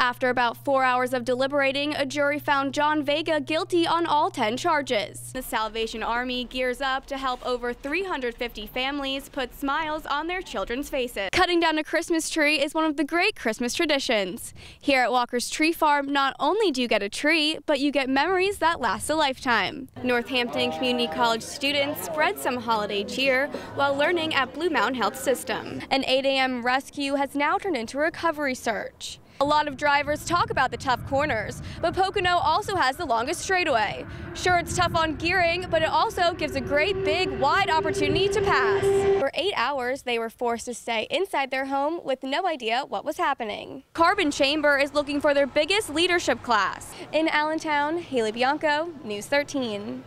After about 4 hours of deliberating, a jury found John Vega guilty on all 10 charges. The Salvation Army gears up to help over 350 families put smiles on their children's faces. Cutting down a Christmas tree is one of the great Christmas traditions. Here at Walker's Tree Farm, not only do you get a tree, but you get memories that last a lifetime. Northampton Community College students spread some holiday cheer while learning at Blue Mountain Health System. An 8 a.m. rescue has now turned into a recovery search. A lot of drivers talk about the tough corners, but Pocono also has the longest straightaway. Sure, it's tough on gearing, but it also gives a great big wide opportunity to pass. For 8 hours, they were forced to stay inside their home with no idea what was happening. Carbon Chamber is looking for their biggest leadership class. In Allentown, Haley Bianco, News 13.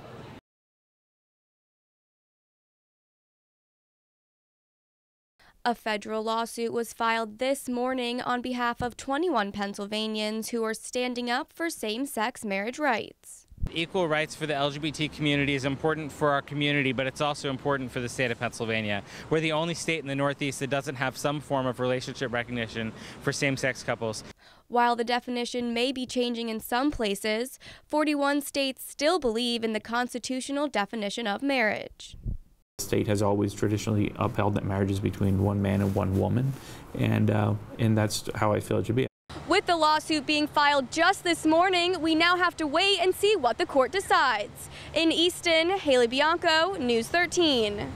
A federal lawsuit was filed this morning on behalf of 21 Pennsylvanians who are standing up for same-sex marriage rights. Equal rights for the LGBT community is important for our community, but it's also important for the state of Pennsylvania. We're the only state in the Northeast that doesn't have some form of relationship recognition for same-sex couples. While the definition may be changing in some places, 41 states still believe in the constitutional definition of marriage. The state has always traditionally upheld that marriage is between one man and one woman, and that's how I feel it should be. With the lawsuit being filed just this morning, we now have to wait and see what the court decides. In Easton, Haley Bianco, News 13.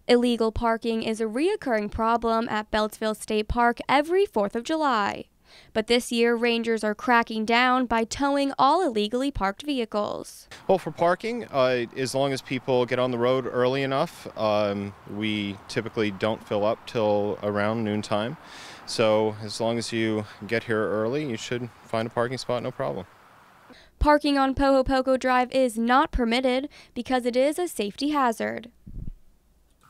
Illegal parking is a reoccurring problem at Beltsville State Park every 4th of July. But this year, rangers are cracking down by towing all illegally parked vehicles. Well, for parking, as long as people get on the road early enough, we typically don't fill up till around noontime. So as long as you get here early, you should find a parking spot, no problem. Parking on Pohopoco Drive is not permitted because it is a safety hazard.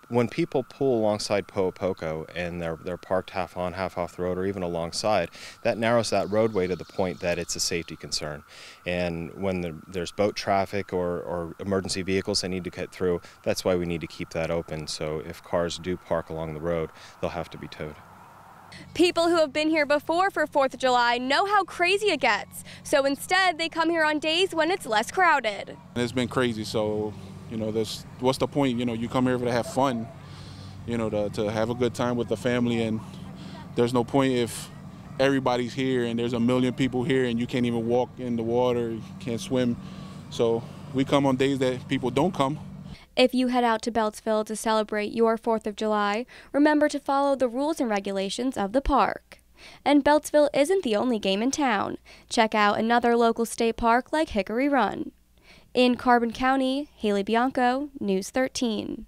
When people pull alongside Pohopoco and they're parked half on, half off the road, or even alongside, that narrows that roadway to the point that it's a safety concern. And when there's boat traffic or emergency vehicles that need to get through, that's why we need to keep that open. So if cars do park along the road, they'll have to be towed. People who have been here before for 4th of July know how crazy it gets. So instead, they come here on days when it's less crowded. It's been crazy, so what's the point? You come here to have fun, to have a good time with the family, and there's no point if everybody's here and there's a million people here and you can't even walk in the water, you can't swim. So we come on days that people don't come. If you head out to Beltsville to celebrate your 4th of July, remember to follow the rules and regulations of the park. And Beltsville isn't the only game in town. Check out another local state park like Hickory Run. In Carbon County, Haley Bianco, News 13.